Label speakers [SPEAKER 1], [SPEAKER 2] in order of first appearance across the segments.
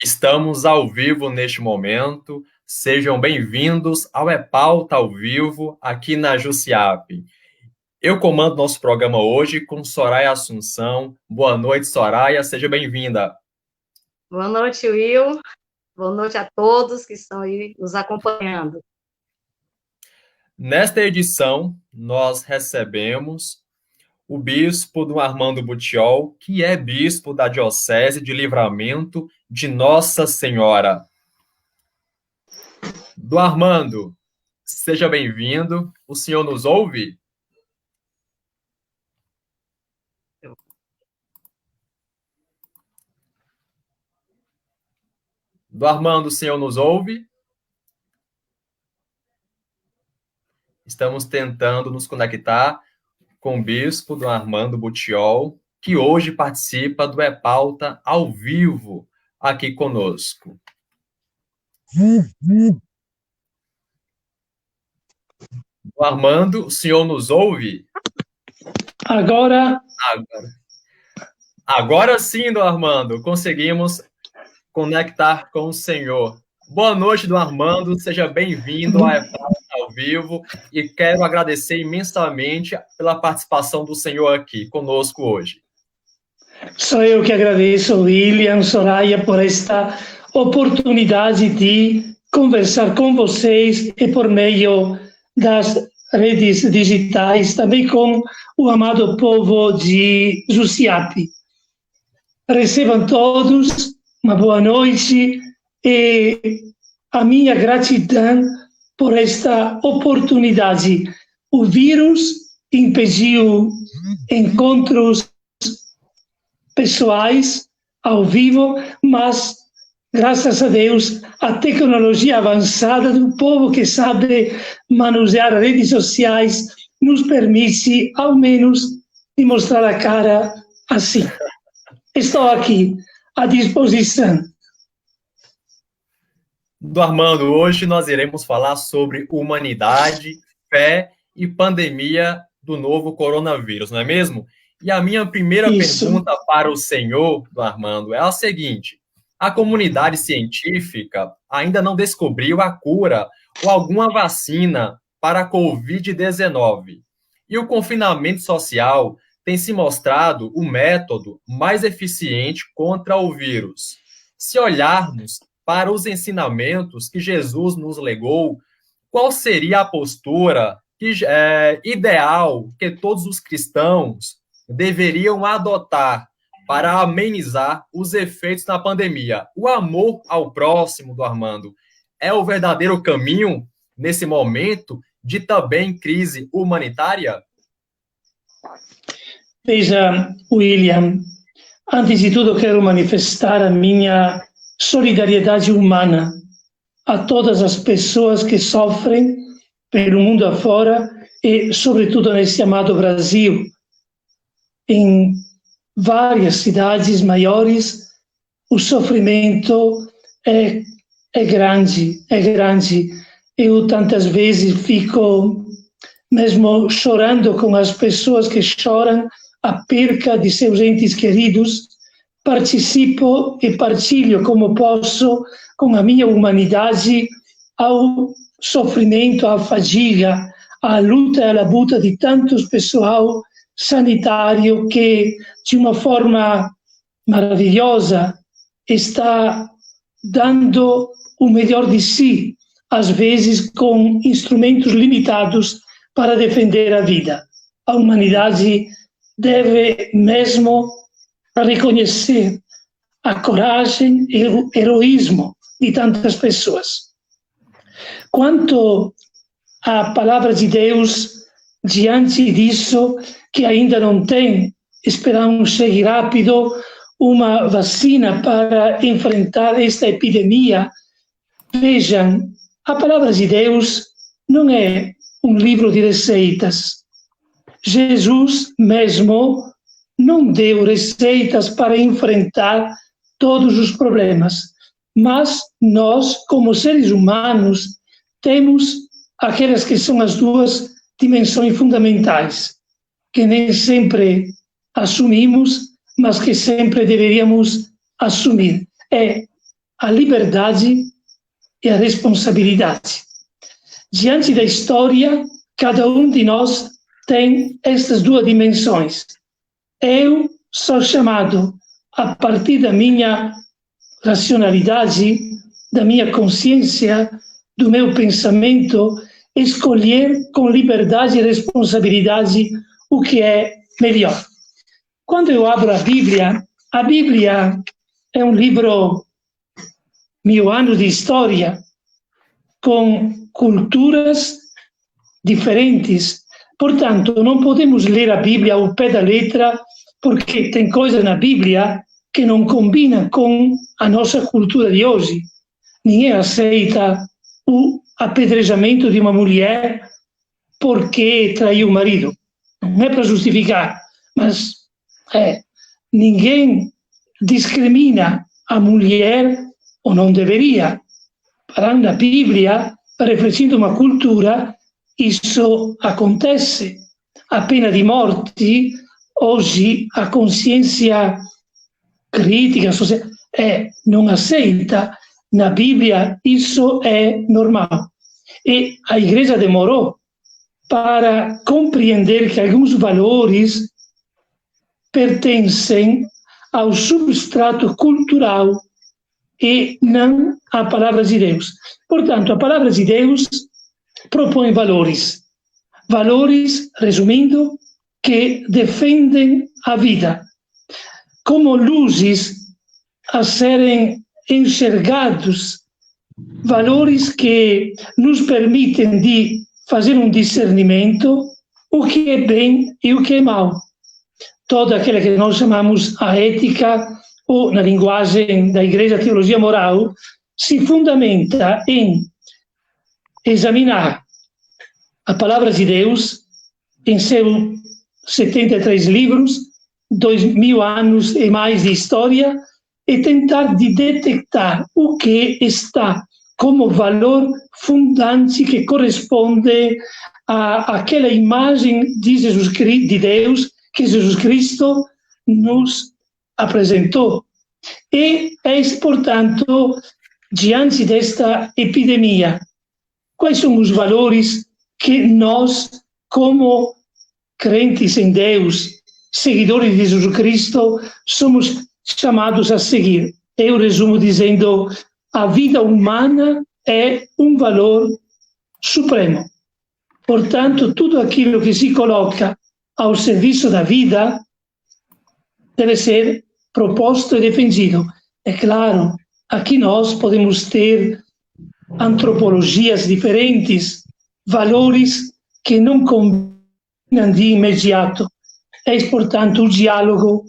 [SPEAKER 1] Estamos ao vivo neste momento. Sejam bem-vindos ao Pauta ao Vivo, aqui na JuSiap. Eu comando nosso programa hoje com Soraya Assunção. Boa noite, Soraya. Seja bem-vinda.
[SPEAKER 2] Boa noite, Will. Boa noite a todos que estão aí nos acompanhando.
[SPEAKER 1] Nesta edição, nós recebemos o bispo Dom Armando Butiol, que é bispo da Diocese de Livramento de Nossa Senhora. Dom Armando, seja bem-vindo. O senhor nos ouve? Dom Armando, o senhor nos ouve? Estamos tentando nos conectar com o bispo Dom Armando Butiol, que hoje participa do Pauta ao vivo aqui conosco. Dom Armando, o senhor nos ouve?
[SPEAKER 3] Agora
[SPEAKER 1] sim, Dom Armando, conseguimos conectar com o senhor. Boa noite, Dom Armando, seja bem-vindo ao Pauta ao vivo e quero agradecer imensamente pela participação do senhor aqui conosco hoje.
[SPEAKER 3] Sou eu que agradeço, William, Soraya, por esta oportunidade de conversar com vocês e por meio das redes digitais, também com o amado povo de JuSiap. Recebam todos uma boa noite e a minha gratidão por esta oportunidade. O vírus impediu encontros pessoais ao vivo, mas graças a Deus a tecnologia avançada do povo que sabe manusear redes sociais nos permite ao menos de mostrar a cara assim. Estou aqui à disposição.
[SPEAKER 1] Dom Armando, hoje nós iremos falar sobre humanidade, fé e pandemia do novo coronavírus, não é mesmo? E a minha primeira pergunta para o senhor, Dom Armando, é a seguinte: a comunidade científica ainda não descobriu a cura ou alguma vacina para a Covid-19. E o confinamento social tem se mostrado o método mais eficiente contra o vírus. Se olharmos para os ensinamentos que Jesus nos legou, qual seria a postura ideal que todos os cristãos deveriam adotar para amenizar os efeitos da pandemia? O amor ao próximo, Dom Armando, é o verdadeiro caminho nesse momento de também crise humanitária?
[SPEAKER 3] Veja, William, antes de tudo quero manifestar a minha solidariedade humana a todas as pessoas que sofrem pelo mundo afora e, sobretudo, nesse amado Brasil. Em várias cidades maiores, o sofrimento é grande. Eu tantas vezes fico mesmo chorando com as pessoas que choram a perca de seus entes queridos. Participo e partilho como posso com a minha humanidade ao sofrimento, à fadiga, à luta e à labuta de tantos pessoal sanitário que, de uma forma maravilhosa, está dando o melhor de si, às vezes com instrumentos limitados para defender a vida. A humanidade deve mesmo reconhecer a coragem e o heroísmo de tantas pessoas. Quanto à palavra de Deus, diante disso, que ainda não tem, esperamos chegue rápido, uma vacina para enfrentar esta epidemia. Vejam, a palavra de Deus não é um livro de receitas. Jesus mesmo não deu receitas para enfrentar todos os problemas, mas nós, como seres humanos, temos aquelas que são as duas dimensões fundamentais, que nem sempre assumimos, mas que sempre deveríamos assumir. É a liberdade e a responsabilidade. Diante da história, cada um de nós tem estas duas dimensões. Eu sou chamado, a partir da minha racionalidade, da minha consciência, do meu pensamento, escolher com liberdade e responsabilidade o que é melhor. Quando eu abro a Bíblia é um livro 1000 anos de história, com culturas diferentes. Portanto, não podemos ler a Bíblia ao pé da letra, porque tem coisas na Bíblia que não combinam com a nossa cultura de hoje. Ninguém aceita o apedrejamento de uma mulher porque traiu o marido. Não é para justificar, mas ninguém discrimina a mulher, ou não deveria. Para na Bíblia, refletindo uma cultura, isso acontece. A pena de morte, hoje, a consciência crítica social, não aceita. Na Bíblia, isso é normal. E a Igreja demorou para compreender que alguns valores pertencem ao substrato cultural e não à palavra de Deus. Portanto, a palavra de Deus propõe valores. Valores, resumindo, que defendem a vida. Como luzes a serem enxergados, valores que nos permitem de fazer um discernimento, o que é bem e o que é mal. Toda aquela que nós chamamos a ética, ou na linguagem da Igreja, a teologia moral, se fundamenta em examinar a palavra de Deus em seus 73 livros, 2000 anos e mais de história, e tentar de detectar o que está como valor fundante que corresponde àquela imagem de Jesus Cristo, de Deus, que Jesus Cristo nos apresentou. E portanto, diante desta epidemia, quais são os valores que nós, como crentes em Deus, seguidores de Jesus Cristo, somos chamados a seguir? Eu resumo dizendo: a vida humana é um valor supremo. Portanto, tudo aquilo que se coloca ao serviço da vida deve ser proposto e defendido. É claro, aqui nós podemos ter antropologias diferentes, valores que não combinam de imediato. Portanto, o diálogo,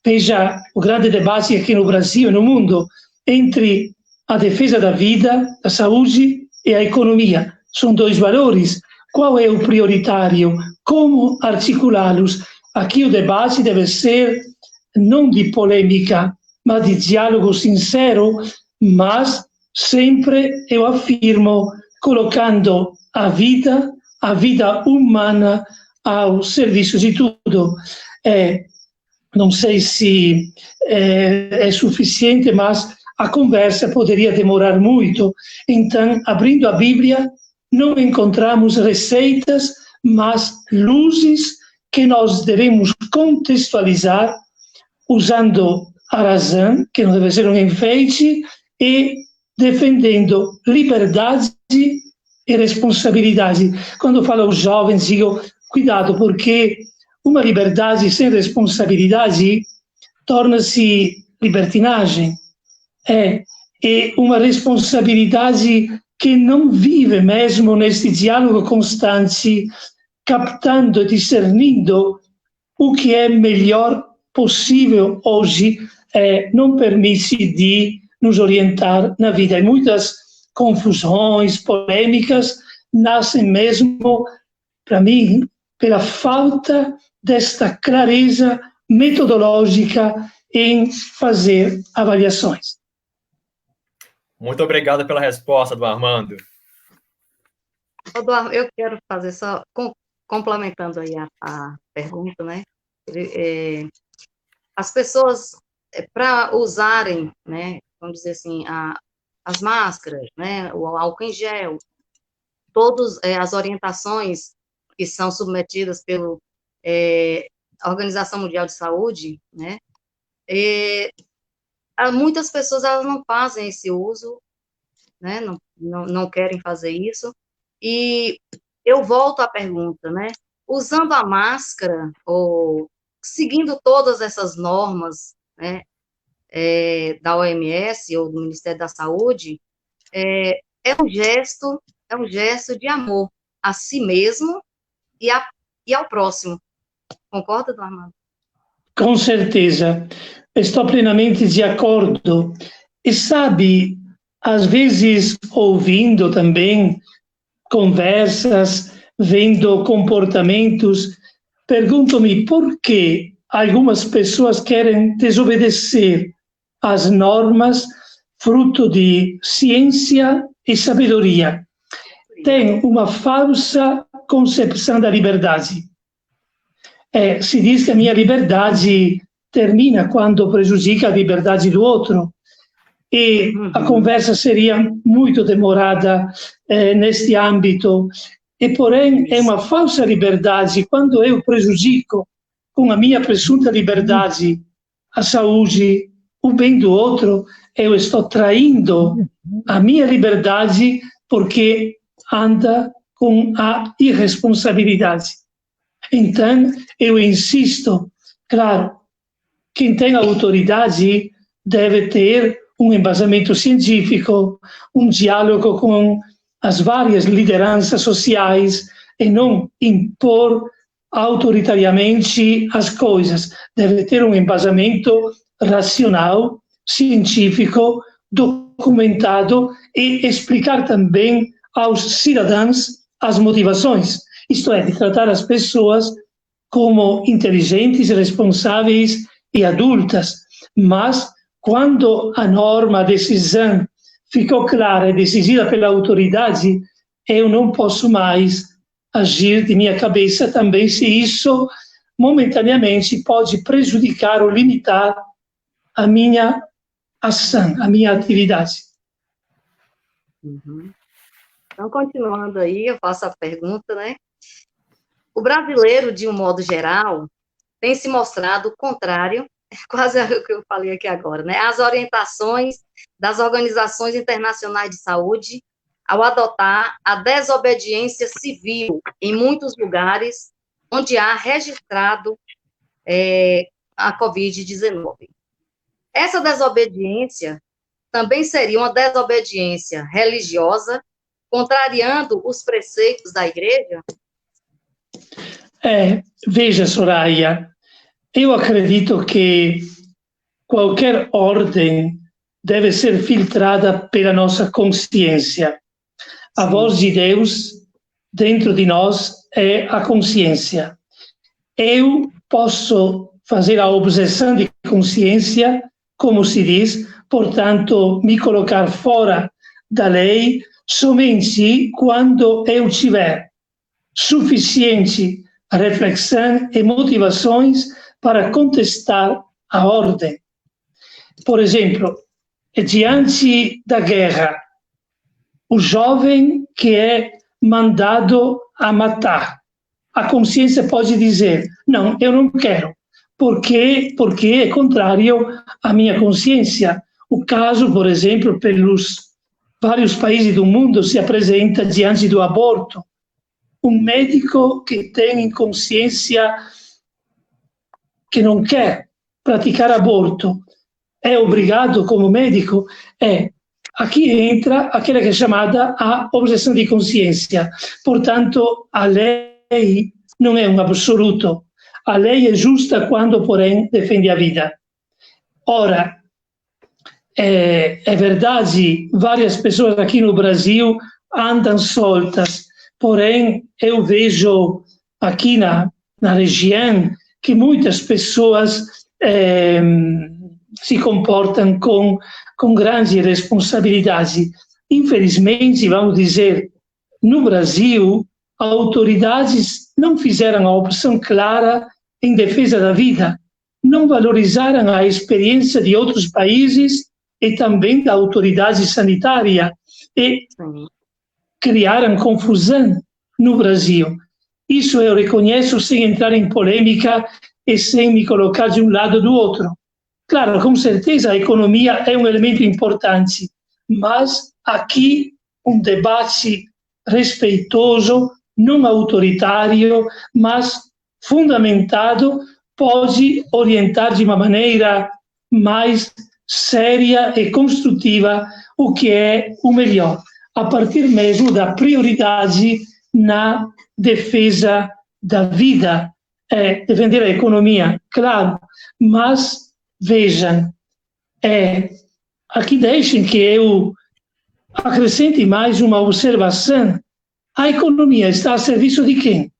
[SPEAKER 3] veja o grande debate aqui no Brasil e no mundo, entre a defesa da vida, da saúde e a economia. São dois valores. Qual é o prioritário? Como articulá-los? Aqui o debate deve ser não de polêmica, mas de diálogo sincero, mas sempre, eu afirmo, colocando a vida humana ao serviço de tudo. Não sei se é suficiente, mas a conversa poderia demorar muito. Então, abrindo a Bíblia, não encontramos receitas, mas luzes que nós devemos contextualizar, usando a razão, que não deve ser um enfeite, e defendendo liberdade e responsabilidade. Quando eu falo aos jovens, digo, cuidado, porque uma liberdade sem responsabilidade torna-se libertinagem. E uma responsabilidade que não vive mesmo neste diálogo constante, captando e discernindo o que é melhor possível hoje, não permite de nos orientar na vida. E muitas confusões, polêmicas, nascem mesmo, para mim, pela falta desta clareza metodológica em fazer avaliações.
[SPEAKER 1] Muito obrigado pela resposta, do Armando.
[SPEAKER 2] Eduardo, eu quero fazer só, complementando aí a pergunta, né? As pessoas para usarem, né, vamos dizer assim, as máscaras, né, o álcool em gel, todas as orientações que são submetidas pela Organização Mundial de Saúde, né, muitas pessoas elas não fazem esse uso, né, não querem fazer isso, e eu volto à pergunta, né, usando a máscara, ou seguindo todas essas normas, né, da OMS ou do Ministério da Saúde, é um gesto de amor a si mesmo e ao próximo. Concorda, Dom Armando?
[SPEAKER 3] Com certeza, estou plenamente de acordo. E sabe, às vezes ouvindo também conversas, vendo comportamentos, pergunto-me por que algumas pessoas querem desobedecer às normas fruto de ciência e sabedoria. Tem uma falsa concepção da liberdade. Se diz que a minha liberdade termina quando prejudica a liberdade do outro, e a conversa seria muito demorada neste âmbito. E, porém, é uma falsa liberdade quando eu prejudico com a minha presunta liberdade a saúde, o bem do outro, eu estou traindo a minha liberdade porque anda com a irresponsabilidade. Então, eu insisto, claro, quem tem autoridade deve ter um embasamento científico, um diálogo com as várias lideranças sociais e não impor autoritariamente as coisas. Deve ter um embasamento racional, científico, documentado e explicar também aos cidadãos as motivações. Isto é, de tratar as pessoas como inteligentes, responsáveis e adultas, mas quando a norma, a decisão ficou clara e decidida pela autoridade, eu não posso mais agir de minha cabeça também se isso momentaneamente pode prejudicar ou limitar a minha ação, a minha atividade.
[SPEAKER 2] Então, continuando aí, eu faço a pergunta, né? O brasileiro, de um modo geral, tem se mostrado contrário, quase o que eu falei aqui agora, né? Às orientações das organizações internacionais de saúde, ao adotar a desobediência civil em muitos lugares onde há registrado a Covid-19. Essa desobediência também seria uma desobediência religiosa, contrariando os preceitos da igreja?
[SPEAKER 3] Veja, Soraya, eu acredito que qualquer ordem deve ser filtrada pela nossa consciência. A voz de Deus dentro de nós é a consciência. Eu posso fazer a objeção de consciência, como se diz, portanto, me colocar fora da lei somente quando eu tiver suficiente reflexão e motivações para contestar a ordem. Por exemplo, diante da guerra, o jovem que é mandado a matar, a consciência pode dizer, não, eu não quero, porque é contrário à minha consciência. O caso, por exemplo, pelos vários países do mundo se apresenta diante do aborto. Um médico que tem consciência que não quer praticar aborto é obrigado como médico? Aqui entra aquela que é chamada a objeção de consciência. Portanto, a lei não é um absoluto. A lei é justa quando, porém, defende a vida. Ora, é verdade, várias pessoas aqui no Brasil andam soltas, porém, eu vejo aqui na região que muitas pessoas se comportam com grande responsabilidade. Infelizmente, vamos dizer, no Brasil, autoridades não fizeram a opção clara em defesa da vida. não valorizaram a experiência de outros países e também da autoridade sanitária e criaram confusão no Brasil. Isso eu reconheço sem entrar em polêmica e sem me colocar de um lado ou do outro. Claro, com certeza a economia é um elemento importante, mas aqui um debate respeitoso, não autoritário, mas fundamentado, pode orientar de uma maneira mais séria e construtiva o que é o melhor, a partir mesmo da prioridade na defesa da vida, defender a economia, claro, mas vejam, aqui deixem que eu acrescente mais uma observação. A economia está a serviço de quem?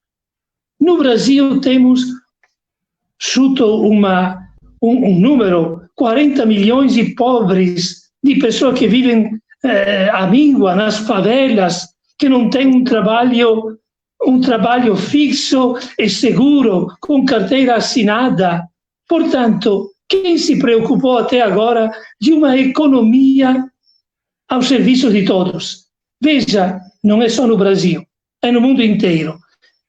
[SPEAKER 3] No Brasil temos, chuto um número, 40 milhões de pobres, de pessoas que vivem à míngua, nas favelas, que não têm um trabalho fixo e seguro, com carteira assinada. Portanto, quem se preocupou até agora de uma economia ao serviço de todos? Veja, não é só no Brasil, é no mundo inteiro.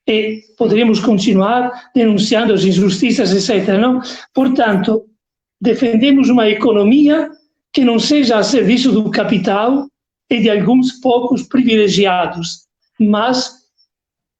[SPEAKER 3] E poderíamos continuar denunciando as injustiças, etc. Não? Portanto, defendemos uma economia que não seja a serviço do capital e de alguns poucos privilegiados, mas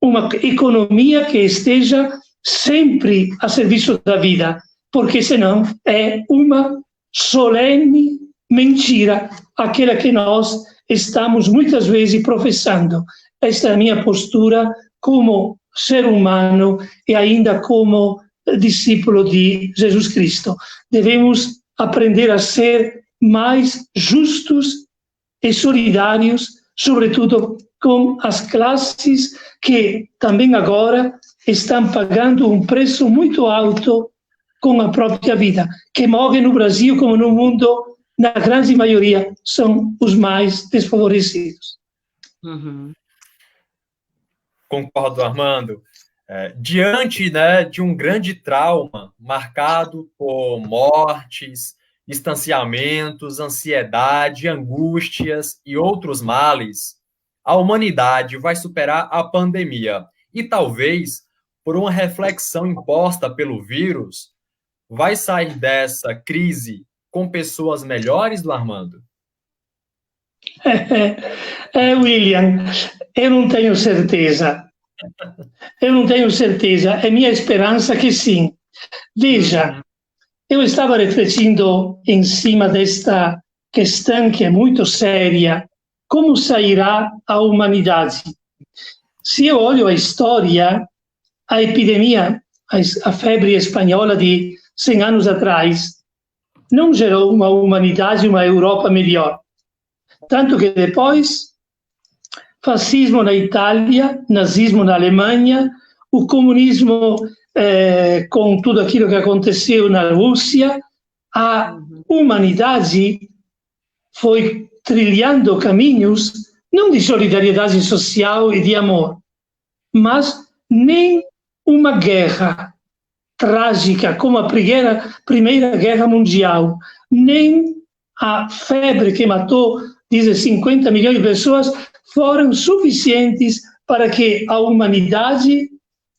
[SPEAKER 3] uma economia que esteja sempre a serviço da vida, porque senão é uma solene mentira, aquela que nós estamos muitas vezes professando. Esta é a minha postura como ser humano e ainda como discípulo de Jesus Cristo. Devemos aprender a ser mais justos e solidários, sobretudo com as classes que também agora estão pagando um preço muito alto com a própria vida, que morrem no Brasil como no mundo, na grande maioria, são os mais desfavorecidos.
[SPEAKER 2] Uhum.
[SPEAKER 1] Concordo, Armando. Diante, de um grande trauma marcado por mortes, distanciamentos, ansiedade, angústias e outros males, a humanidade vai superar a pandemia e talvez, por uma reflexão imposta pelo vírus, vai sair dessa crise com pessoas melhores, do Armando?
[SPEAKER 3] William, eu não tenho certeza. Eu não tenho certeza. É minha esperança que sim. Veja, eu estava refletindo em cima desta questão que é muito séria. Como sairá a humanidade? Se eu olho a história, a epidemia, a febre espanhola de 100 anos atrás, não gerou uma humanidade, uma Europa melhor. Tanto que depois, fascismo na Itália, nazismo na Alemanha, o comunismo com tudo aquilo que aconteceu na Rússia, a humanidade foi trilhando caminhos não de solidariedade social e de amor, mas nem uma guerra trágica como a Primeira Guerra Mundial, nem a febre que matou, dizem, 50 milhões de pessoas, foram suficientes para que a humanidade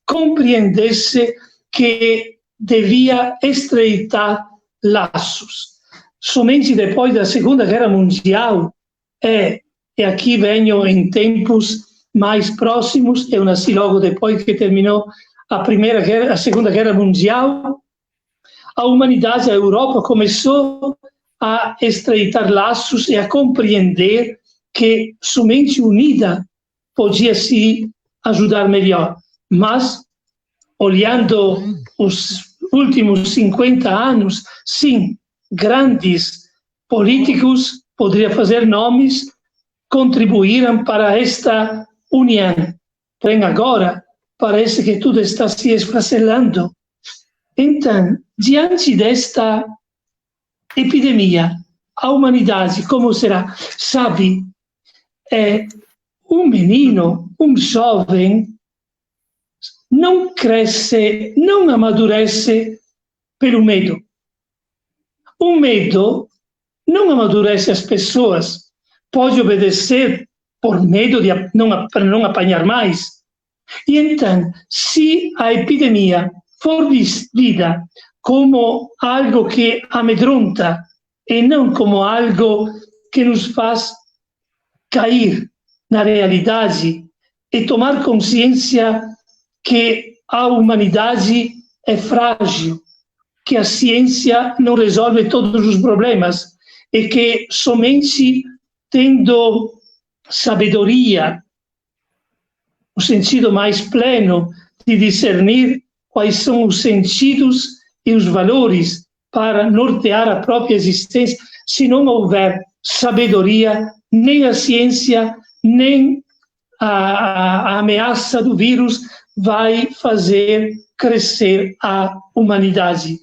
[SPEAKER 3] compreendesse que devia estreitar laços. Somente depois da Segunda Guerra Mundial, e aqui venho em tempos mais próximos, eu nasci logo depois que terminou a Segunda Guerra Mundial, a humanidade, a Europa, começou a estreitar laços e a compreender que somente unida podia se ajudar melhor. Mas, olhando os últimos 50 anos, sim, grandes políticos, poderia fazer nomes, contribuíram para esta união. Porém, agora, parece que tudo está se esfacelando. Então, diante desta epidemia, a humanidade, como será? Sabe, um menino, um jovem, não cresce, não amadurece pelo medo. O medo não amadurece as pessoas, pode obedecer por medo de para não apanhar mais. E então, se a epidemia for vista como algo que amedronta e não como algo que nos faz cair na realidade e tomar consciência que a humanidade é frágil, que a ciência não resolve todos os problemas e que somente tendo sabedoria, o sentido mais pleno de discernir quais são os sentidos e os valores para nortear a própria existência, se não houver sabedoria, nem a ciência, nem a ameaça do vírus vai fazer crescer a humanidade.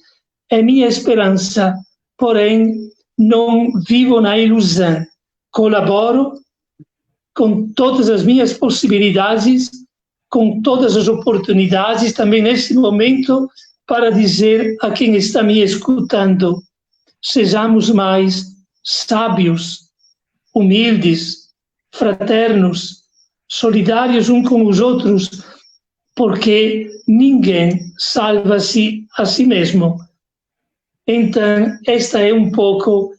[SPEAKER 3] É minha esperança, porém, não vivo na ilusão. Colaboro com todas as minhas possibilidades, com todas as oportunidades, também neste momento, para dizer a quem está me escutando: sejamos mais sábios, humildes, fraternos, solidários uns com os outros, porque ninguém salva-se a si mesmo. Então, esta é um pouco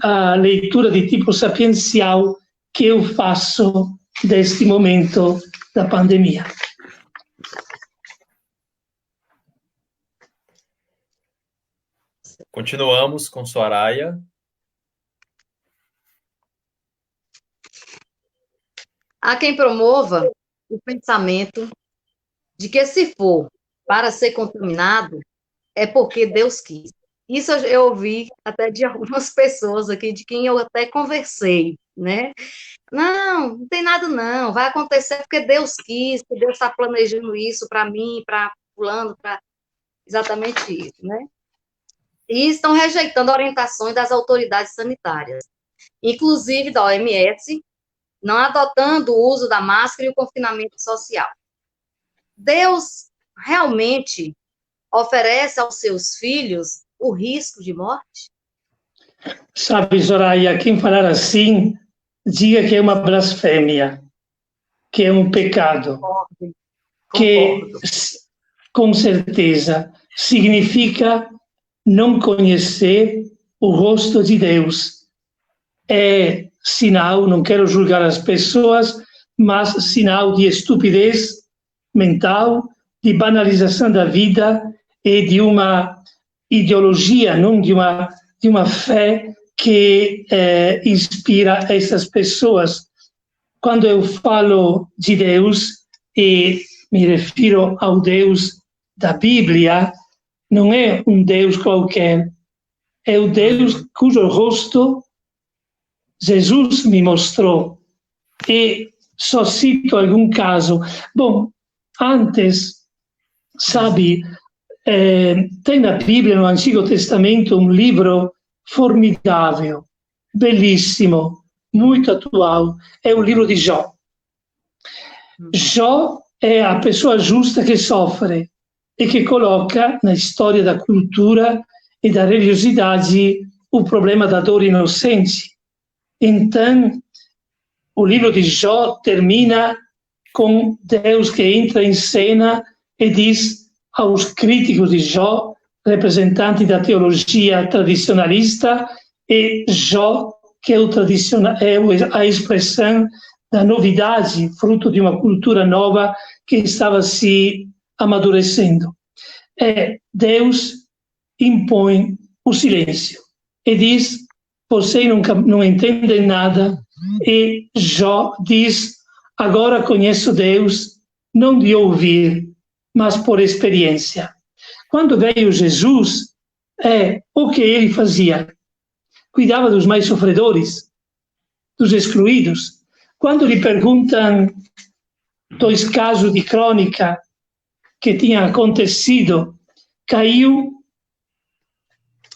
[SPEAKER 3] a leitura de tipo sapiencial que eu faço deste momento da pandemia.
[SPEAKER 1] Continuamos com Soraya.
[SPEAKER 2] Há quem promova o pensamento de que, se for para ser contaminado, é porque Deus quis. Isso eu ouvi até de algumas pessoas aqui, de quem eu até conversei, né? Não tem nada não, vai acontecer porque Deus quis, que Deus está planejando isso para mim, para fulano, para exatamente isso, né? E estão rejeitando orientações das autoridades sanitárias, inclusive da OMS, não adotando o uso da máscara e o confinamento social. Deus realmente oferece aos seus filhos o risco de morte?
[SPEAKER 3] Sabe, Soraya, quem falar assim, diga que é uma blasfêmia, que é um pecado,
[SPEAKER 2] Concordo.
[SPEAKER 3] que com certeza significa não conhecer o rosto de Deus. É sinal, não quero julgar as pessoas, mas sinal de estupidez mental, de banalização da vida e de uma ideologia, não de uma fé que inspira essas pessoas. Quando eu falo de Deus e me refiro ao Deus da Bíblia, não é um Deus qualquer, é o Deus cujo rosto Jesus me mostrou. E só cito algum caso. Bom, antes, sabe, tem na Bíblia, no Antigo Testamento, um livro formidável, belíssimo, muito atual, é o livro de Jó. Jó é a pessoa justa que sofre e que coloca na história da cultura e da religiosidade o problema da dor inocente. Então, o livro de Jó termina com Deus que entra em cena e diz aos críticos de Jó, representantes da teologia tradicionalista, e Jó, que é a expressão da novidade, fruto de uma cultura nova que estava se amadurecendo. Deus impõe o silêncio e diz: vocês não entendem nada. E Jó diz: agora conheço Deus, não de ouvir, mas por experiência. Quando veio Jesus, o que ele fazia? Cuidava dos mais sofredores, dos excluídos. Quando lhe perguntam 2 casos de crônica que tinham acontecido, caiu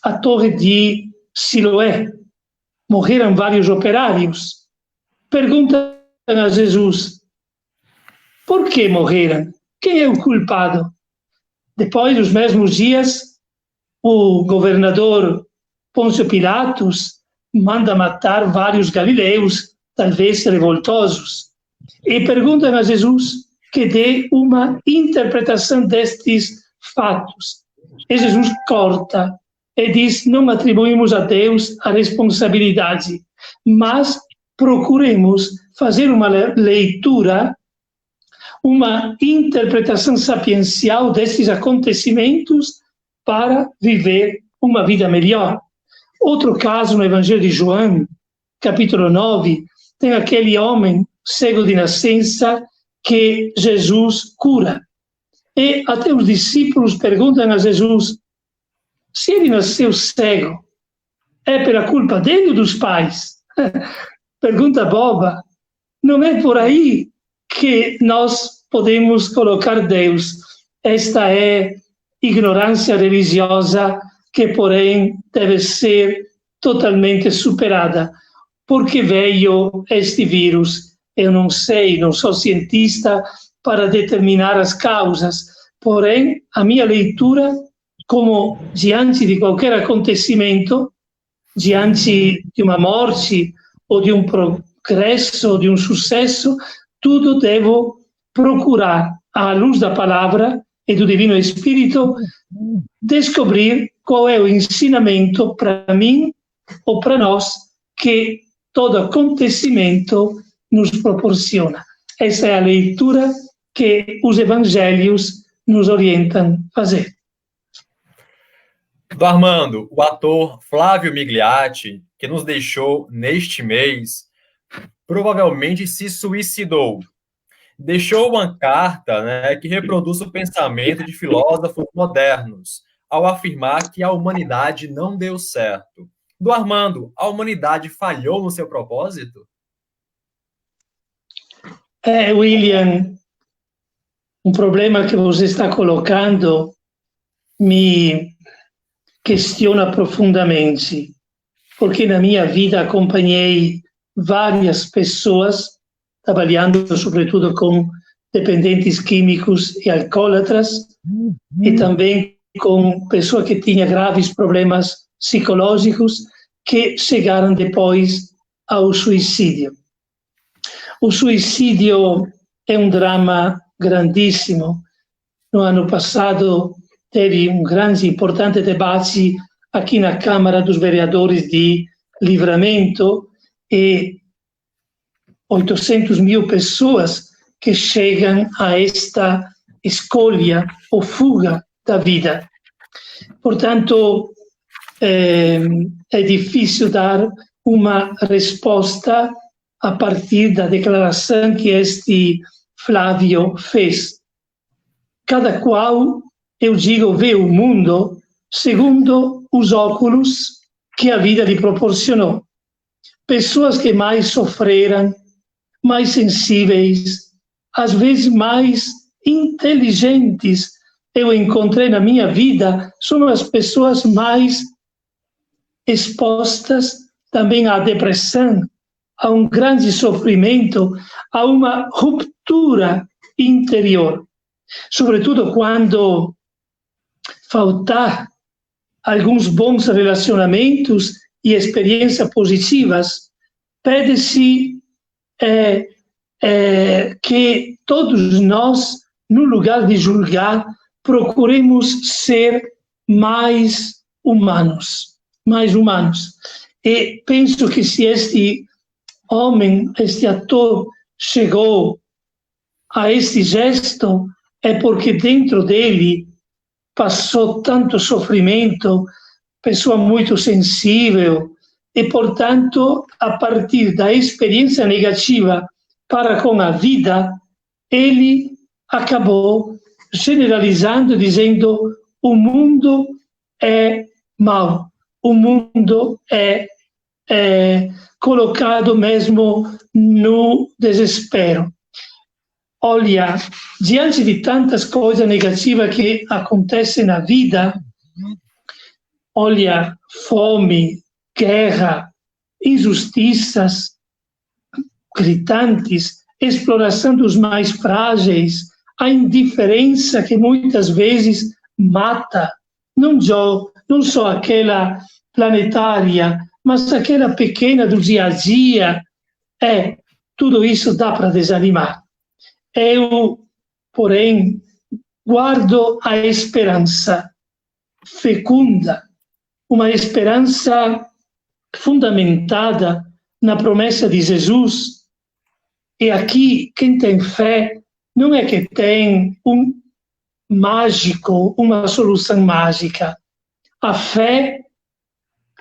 [SPEAKER 3] a torre de Siloé, morreram vários operários. Perguntam a Jesus: por que morreram? Quem é o culpado? Depois dos mesmos dias, o governador Pôncio Pilatos manda matar vários galileus, talvez revoltosos, e perguntam a Jesus que dê uma interpretação destes fatos. E Jesus corta e diz: não atribuímos a Deus a responsabilidade, mas procuremos fazer uma leitura, uma interpretação sapiencial destes acontecimentos para viver uma vida melhor. Outro caso no Evangelho de João, capítulo 9, tem aquele homem cego de nascença que Jesus cura. E até os discípulos perguntam a Jesus: se ele nasceu cego, é pela culpa dele ou dos pais? Pergunta boba. Não é por aí que nós podemos colocar Deus. Esta é ignorância religiosa que, porém, deve ser totalmente superada. Por que veio este vírus? Eu não sei, não sou cientista para determinar as causas, porém, a minha leitura, como diante de qualquer acontecimento, diante de uma morte ou de um progresso ou de um sucesso, tudo devo procurar, à luz da palavra e do Divino Espírito, descobrir qual é o ensinamento para mim ou para nós que todo acontecimento nos proporciona. Essa é a leitura que os evangelhos nos orientam a fazer.
[SPEAKER 1] Do Armando, o ator Flávio Migliatti, que nos deixou neste mês, provavelmente se suicidou. Deixou uma carta, né, que reproduz o pensamento de filósofos modernos, ao afirmar que a humanidade não deu certo. Do Armando, a humanidade falhou no seu propósito?
[SPEAKER 3] William, um problema que você está colocando me questiona profundamente, porque na minha vida acompanhei várias pessoas trabalhando sobretudo com dependentes químicos e alcoólatras, e também com pessoas que tinham graves problemas psicológicos que chegaram depois ao suicídio. O suicídio é um drama grandíssimo. No ano passado teve um grande e importante debate aqui na Câmara dos Vereadores de Livramento, e 800 mil pessoas que chegam a esta escolha ou fuga da vida. Portanto, é difícil dar uma resposta a partir da declaração que este Flávio fez. Cada qual, eu digo, vê o mundo segundo os óculos que a vida lhe proporcionou. Pessoas que mais sofreram, mais sensíveis, às vezes mais inteligentes, eu encontrei na minha vida, são as pessoas mais expostas também à depressão, a um grande sofrimento, a uma ruptura interior. Sobretudo quando faltar alguns bons relacionamentos e experiências positivas, pede-se que todos nós, no lugar de julgar, procuremos ser mais humanos. E penso que se este homem, este ator, chegou a este gesto, é porque dentro dele passou tanto sofrimento, pessoa muito sensível, e, portanto, a partir da experiência negativa para com a vida, ele acabou generalizando, dizendo: o mundo é mau, o mundo é colocado mesmo no desespero. Olha, diante de tantas coisas negativas que acontecem na vida, olha, fome, guerra, injustiças gritantes, exploração dos mais frágeis, a indiferença que muitas vezes mata, não não só aquela planetária, mas aquela pequena do dia a dia, tudo isso dá para desanimar. Eu, porém, guardo a esperança fecunda, uma esperança fundamentada na promessa de Jesus. E aqui, quem tem fé, não é que tem um mágico, uma solução mágica. A fé,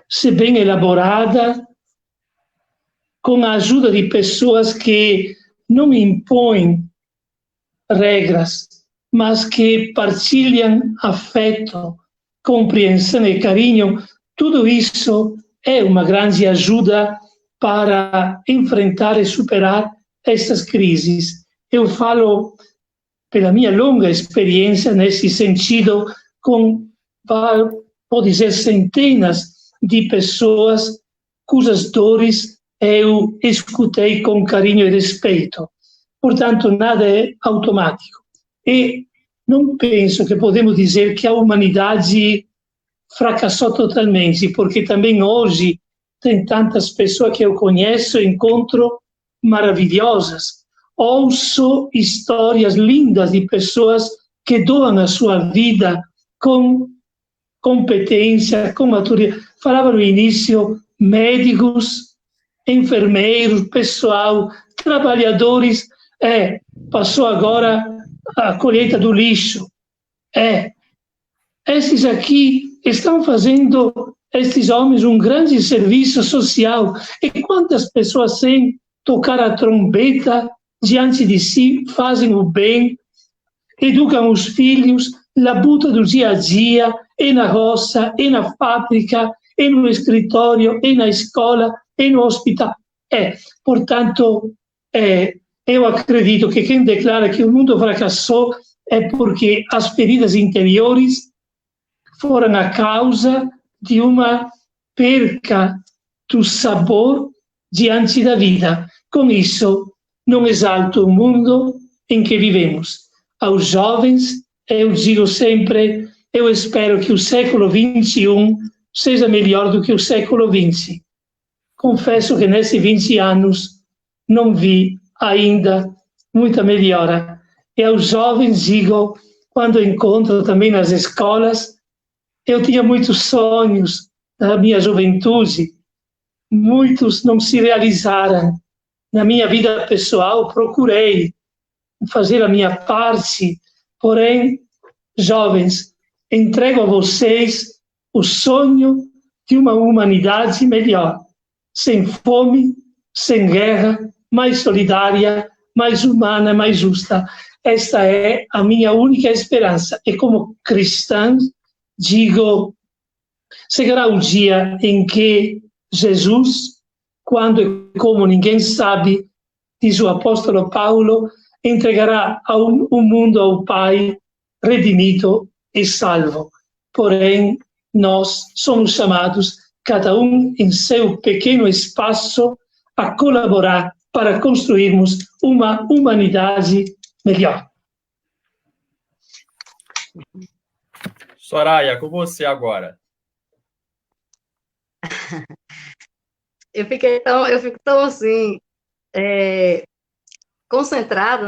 [SPEAKER 3] se bem elaborada, com a ajuda de pessoas que não impõem regras, mas que partilham afeto, compreensão e carinho, tudo isso é uma grande ajuda para enfrentar e superar essas crises. Eu falo pela minha longa experiência nesse sentido, com, vou dizer, centenas de pessoas cujas dores eu escutei com carinho e respeito. Portanto, nada é automático. E não penso que podemos dizer que a humanidade fracassou totalmente, porque também hoje tem tantas pessoas que eu conheço e encontro maravilhosas. Ouço histórias lindas de pessoas que doam a sua vida com competência, com maturidade. Falava no início, médicos, enfermeiros, pessoal, trabalhadores. Passou agora a colheita do lixo. Esses aqui estão fazendo, esses homens, um grande serviço social. E quantas pessoas, sem tocar a trombeta, diante de si, fazem o bem, educam os filhos, labuta do dia a dia, e na roça, e na fábrica, e no escritório, e na escola, e no hospital. Portanto, eu acredito que quem declara que o mundo fracassou é porque as feridas interiores foram a causa de uma perca do sabor diante da vida. Com isso, não exalto o mundo em que vivemos. Aos jovens, eu digo sempre, eu espero que o século XXI seja melhor do que o século XX. Confesso que nesses 20 anos não vi ainda muita melhora. E aos jovens digo, quando encontro também nas escolas, eu tinha muitos sonhos na minha juventude, muitos não se realizaram. Na minha vida pessoal, procurei fazer a minha parte, porém, jovens, entrego a vocês o sonho de uma humanidade melhor, sem fome, sem guerra, mais solidária, mais humana, mais justa. Esta é a minha única esperança. E como cristã, digo, chegará o dia em que Jesus, quando e como ninguém sabe, diz o apóstolo Paulo, entregará o mundo ao Pai, redimido e salvo. Porém, nós somos chamados, cada um em seu pequeno espaço, a colaborar para construirmos uma humanidade melhor.
[SPEAKER 1] Soraya, com você agora.
[SPEAKER 2] Eu fico tão assim, concentrada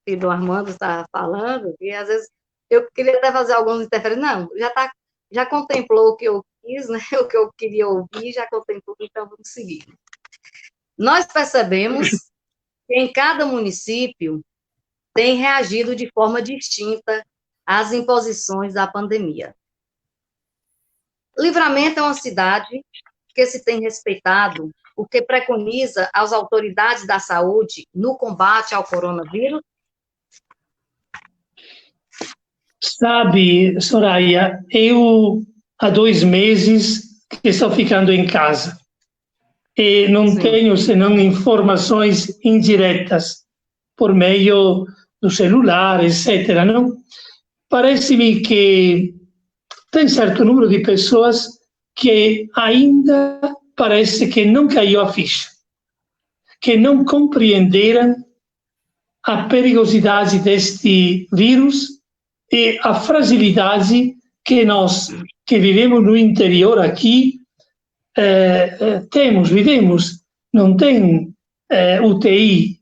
[SPEAKER 2] que o Armando está falando, e às vezes eu queria até fazer alguns interferências. Não, já contemplou o que eu quis, né? O que eu queria ouvir, já contemplou, então vamos seguir. Nós percebemos que em cada município tem reagido de forma distinta às imposições da pandemia. Livramento é uma cidade que se tem respeitado o que preconiza as autoridades da saúde no combate ao coronavírus?
[SPEAKER 3] Sabe, Soraya, eu há 2 meses que estou ficando em casa e não tenho senão informações indiretas por meio do celular, etc. Não? Parece-me que tem certo número de pessoas que ainda parece que não caiu a ficha, que não compreenderam a perigosidade deste vírus e a fragilidade que nós que vivemos no interior aqui, vivemos, não tem UTI,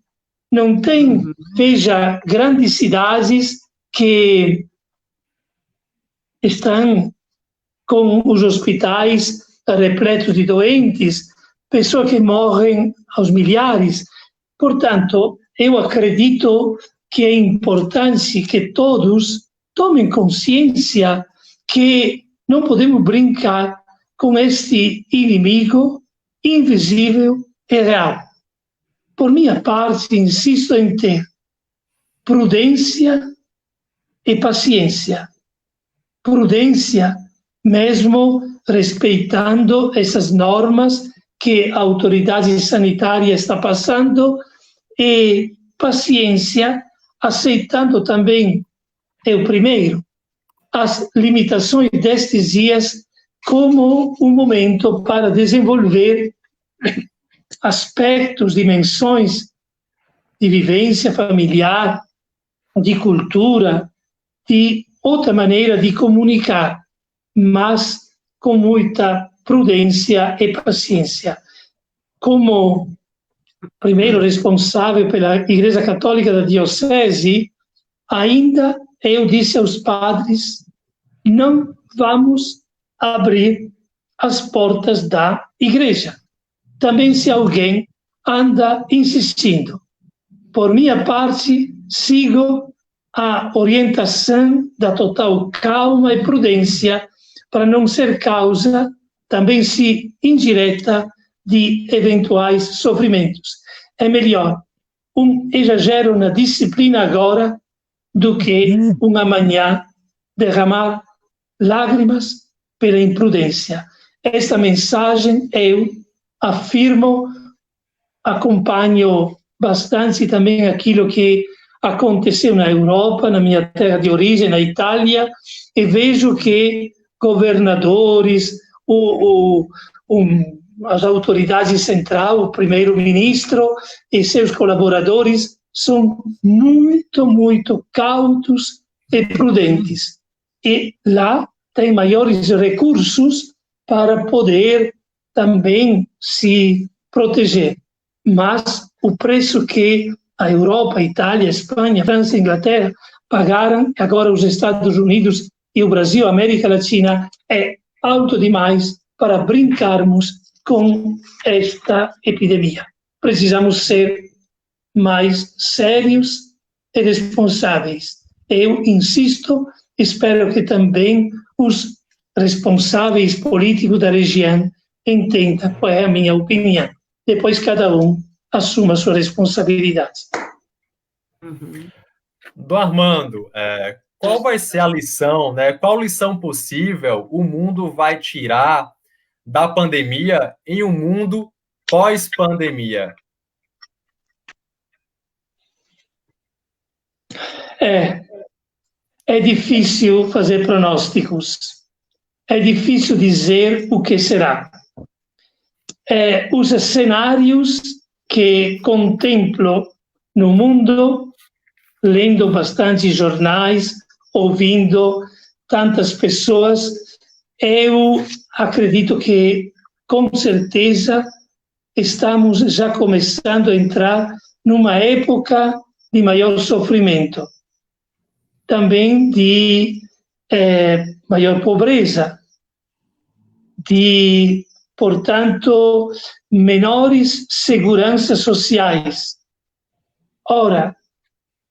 [SPEAKER 3] não tem, veja, grandes cidades que estão com os hospitais repletos de doentes, pessoas que morrem aos milhares. Portanto, eu acredito que é importante que todos tomem consciência que não podemos brincar com este inimigo invisível e real. Por minha parte, insisto em ter prudência e paciência. Prudência, mesmo respeitando essas normas que a autoridade sanitária está passando, e paciência, aceitando também, eu primeiro, as limitações destes dias como um momento para desenvolver aspectos, dimensões de vivência familiar, de cultura, de outra maneira de comunicar, mas com muita prudência e paciência. Como primeiro responsável pela Igreja Católica da Diocese, ainda eu disse aos padres, não vamos abrir as portas da igreja. Também se alguém anda insistindo. Por minha parte, sigo a orientação da total calma e prudência para não ser causa, também se indireta, de eventuais sofrimentos. É melhor um exagero na disciplina agora do que um amanhã derramar lágrimas pela imprudência. Esta mensagem eu afirmo, acompanho bastante também aquilo que aconteceu na Europa, na minha terra de origem, na Itália, e vejo que governadores, as autoridades centrais, o primeiro-ministro e seus colaboradores são muito, muito cautos e prudentes. E lá tem maiores recursos para poder também se proteger. Mas o preço que a Europa, a Itália, a Espanha, a França e a Inglaterra pagaram, agora os Estados Unidos e o Brasil, a América Latina, é alto demais para brincarmos com esta epidemia. Precisamos ser mais sérios e responsáveis. Eu insisto, espero que também os responsáveis políticos da região entendam qual é a minha opinião. Depois cada um assuma a sua responsabilidade.
[SPEAKER 1] Dom Armando, qual vai ser a lição, né? Qual lição possível o mundo vai tirar da pandemia em um mundo pós-pandemia?
[SPEAKER 3] É difícil fazer pronósticos. É difícil dizer o que será. Os cenários que contemplo no mundo, lendo bastante jornais, ouvindo tantas pessoas, eu acredito que, com certeza, estamos já começando a entrar numa época de maior sofrimento, também de maior pobreza, de, portanto, menores seguranças sociais. Ora,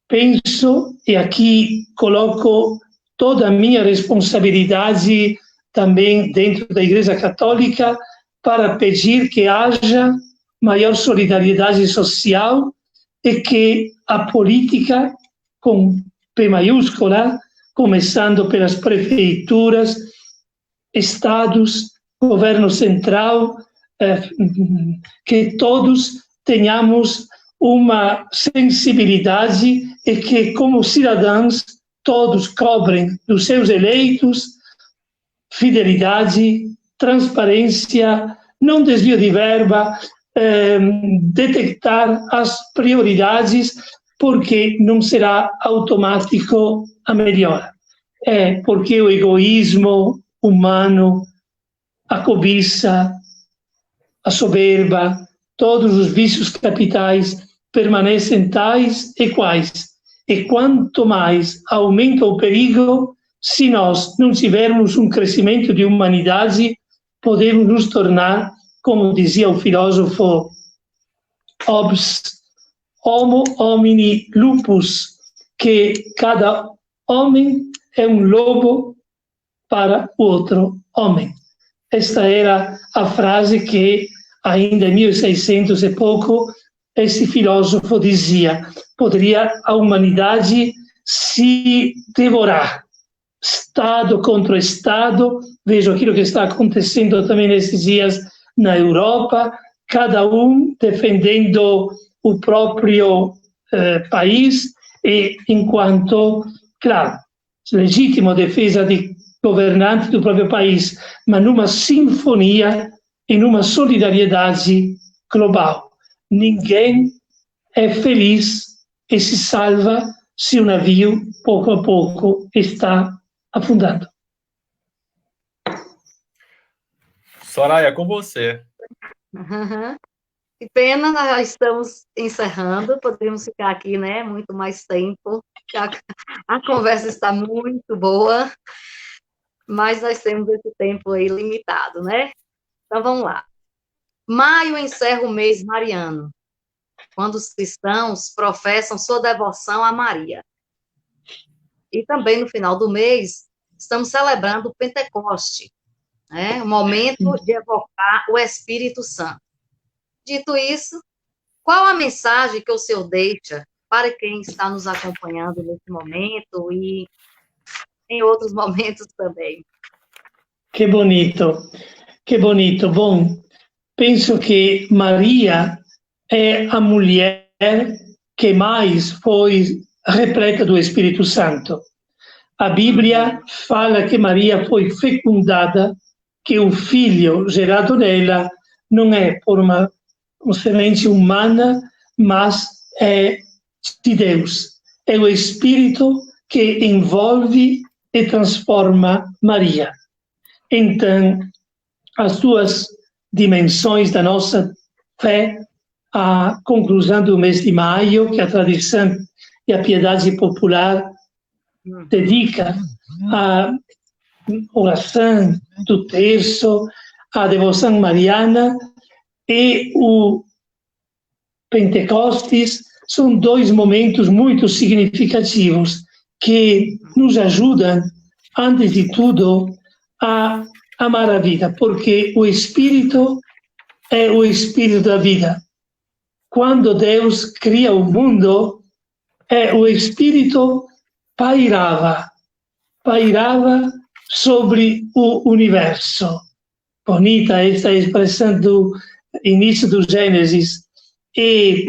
[SPEAKER 3] penso, e aqui coloco toda a minha responsabilidade também dentro da Igreja Católica, para pedir que haja maior solidariedade social e que a política, com P maiúscula, começando pelas prefeituras, estados, governo central, que todos tenhamos uma sensibilidade e que, como cidadãos, todos cobrem dos seus eleitos fidelidade, transparência, não desvio de verba, detectar as prioridades, porque não será automático a melhora. Porque o egoísmo humano, a cobiça, a soberba, todos os vícios capitais permanecem tais e quais. E quanto mais aumenta o perigo, se nós não tivermos um crescimento de humanidade, podemos nos tornar, como dizia o filósofo Hobbes, homo homini lupus, que cada homem é um lobo para o outro homem. Esta era a frase que, ainda em 1600 e pouco, esse filósofo dizia: poderia a humanidade se devorar, Estado contra Estado. Vejo aquilo que está acontecendo também nesses dias na Europa, cada um defendendo o próprio país, e enquanto, claro, legítima defesa de governante do próprio país, mas numa sinfonia e numa solidariedade global. Ninguém é feliz e se salva se o navio, pouco a pouco, está afundando.
[SPEAKER 1] Soraya, com você.
[SPEAKER 2] Que pena, nós já estamos encerrando, poderíamos ficar aqui, né, muito mais tempo, a conversa está muito boa, mas nós temos esse tempo aí limitado, né? Então, vamos lá. Maio encerra o mês mariano, quando os cristãos professam sua devoção a Maria. E também, no final do mês, estamos celebrando o Pentecoste, né? O momento de evocar o Espírito Santo. Dito isso, qual a mensagem que o Senhor deixa para quem está nos acompanhando nesse momento e em outros momentos também?
[SPEAKER 3] Que bonito, que bonito. Bom, penso que Maria é a mulher que mais foi repleta do Espírito Santo. A Bíblia fala que Maria foi fecundada, que o filho gerado nela não é por uma semente humana, mas é de Deus. É o Espírito que envolve e transforma Maria. Então, as duas dimensões da nossa fé, a conclusão do mês de maio, que a tradição e a piedade popular dedica à oração do terço, à devoção mariana, e o Pentecostes, são dois momentos muito significativos que nos ajudam, antes de tudo, a amar a vida, porque o Espírito é o Espírito da vida. Quando Deus cria o mundo, o Espírito pairava sobre o universo. Bonita esta expressão do início do Gênesis. E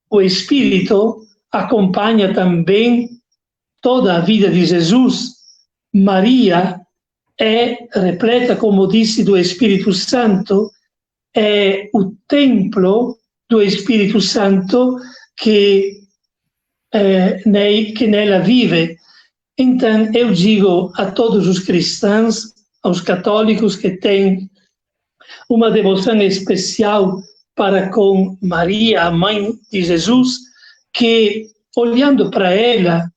[SPEAKER 3] o Espírito acompanha também toda a vida de Jesus. Maria é repleta, como disse, do Espírito Santo, é o templo do Espírito Santo que nela vive. Então, eu digo a todos os cristãos, aos católicos que têm uma devoção especial para com Maria, a mãe de Jesus, que, olhando para ela,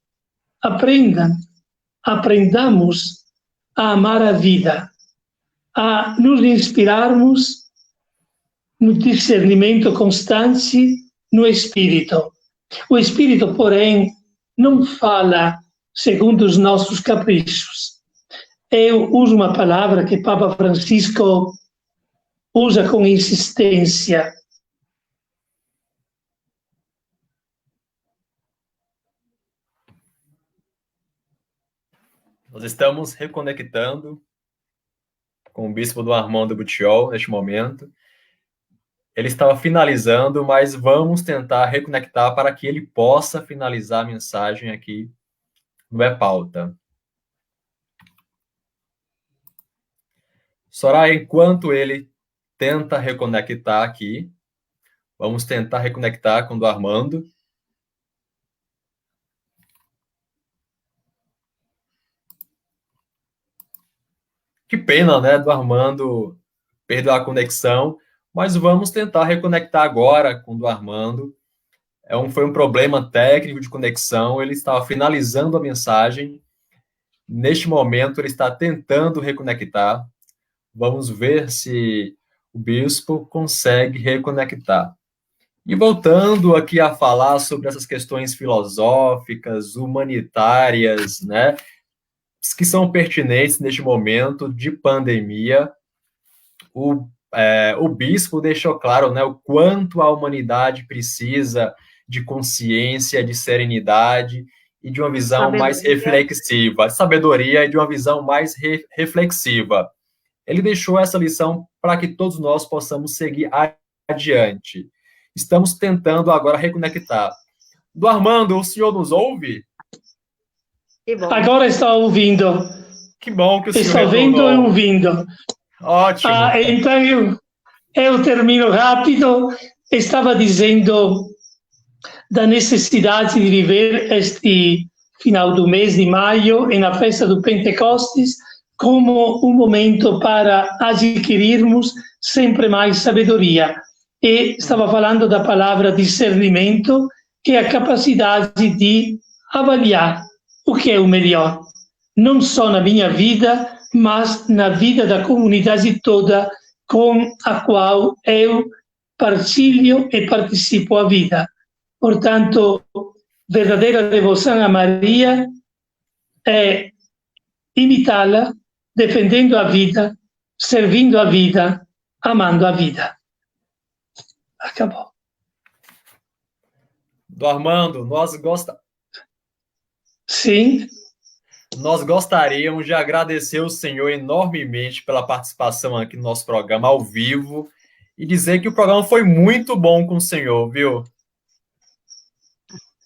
[SPEAKER 3] aprendamos a amar a vida, a nos inspirarmos no discernimento constante no Espírito. O Espírito, porém, não fala segundo os nossos caprichos. Eu uso uma palavra que Papa Francisco usa com insistência.
[SPEAKER 1] Nós estamos reconectando com o bispo do Armando Butiol neste momento. Ele estava finalizando, mas vamos tentar reconectar para que ele possa finalizar a mensagem aqui no É Pauta. Soraya, enquanto ele tenta reconectar aqui, vamos tentar reconectar com o do Armando. Que pena, né, do Armando perder a conexão, mas vamos tentar reconectar agora com o do Armando. Foi um problema técnico de conexão, ele estava finalizando a mensagem. Neste momento, ele está tentando reconectar. Vamos ver se o bispo consegue reconectar. E voltando aqui a falar sobre essas questões filosóficas, humanitárias, né, que são pertinentes neste momento de pandemia, o bispo deixou claro, né, o quanto a humanidade precisa de consciência, de serenidade e de uma visão mais reflexiva, de sabedoria e de uma visão mais reflexiva. Ele deixou essa lição para que todos nós possamos seguir adiante. Estamos tentando agora reconectar. Do Armando, o senhor nos ouve?
[SPEAKER 3] Agora estou ouvindo.
[SPEAKER 1] Que bom que o senhor
[SPEAKER 3] estou vendo e ouvindo.
[SPEAKER 1] Ótimo.
[SPEAKER 3] Então eu termino rápido. Estava dizendo da necessidade de viver este final do mês de maio e na festa do Pentecostes como um momento para adquirirmos sempre mais sabedoria. E estava falando da palavra discernimento, que é a capacidade de avaliar o que é o melhor, não só na minha vida, mas na vida da comunidade toda com a qual eu partilho e participo a vida. Portanto, verdadeira devoção a Maria é imitá-la, defendendo a vida, servindo a vida, amando a vida. Acabou.
[SPEAKER 1] Do Armando,
[SPEAKER 3] Sim.
[SPEAKER 1] Nós gostaríamos de agradecer o senhor enormemente pela participação aqui no nosso programa ao vivo e dizer que o programa foi muito bom com o senhor, viu?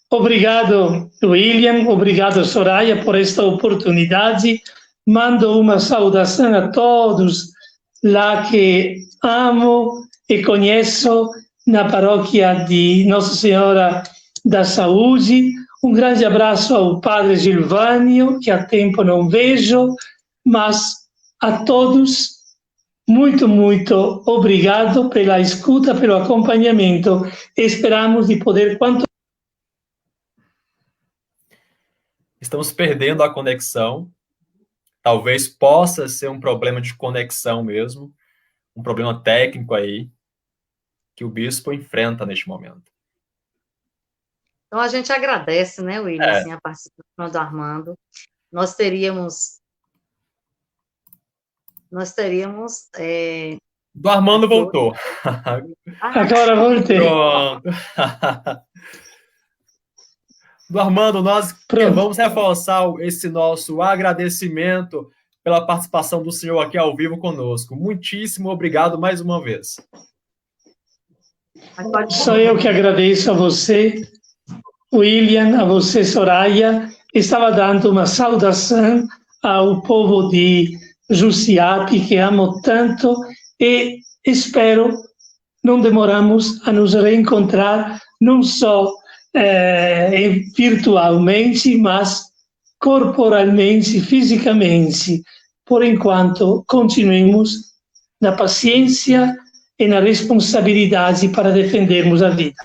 [SPEAKER 3] Obrigado, William. Obrigado, Soraya, por esta oportunidade. Mando uma saudação a todos lá que amo e conheço na paróquia de Nossa Senhora da Saúde. Um grande abraço ao Padre Gilvânio, que há tempo não vejo, mas a todos, muito, muito obrigado pela escuta, pelo acompanhamento. Esperamos de poder quanto.
[SPEAKER 1] Estamos perdendo a conexão. Talvez possa ser um problema de conexão mesmo, um problema técnico aí, que o bispo enfrenta neste momento.
[SPEAKER 2] Então, a gente agradece, né, William, assim, a participação do Armando. Nós teríamos...
[SPEAKER 1] Do Armando voltou.
[SPEAKER 3] Agora voltei.
[SPEAKER 1] Pronto. Do Armando, nós vamos reforçar esse nosso agradecimento pela participação do senhor aqui ao vivo conosco. Muitíssimo obrigado mais uma vez.
[SPEAKER 3] Sou eu que agradeço a você, William, a você, Soraya. Estava dando uma saudação ao povo de Jussiape, que amo tanto, e espero não demoramos a nos reencontrar, não só virtualmente, mas corporalmente, fisicamente. Por enquanto, continuemos na paciência e na responsabilidade para defendermos a vida.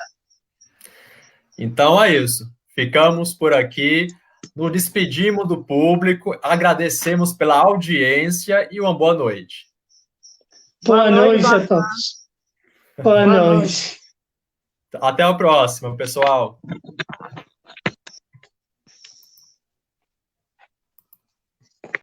[SPEAKER 1] Então é isso. Ficamos por aqui, nos despedimos do público, agradecemos pela audiência e uma boa noite.
[SPEAKER 3] Boa noite a todos. Boa noite.
[SPEAKER 1] Até a próxima, pessoal.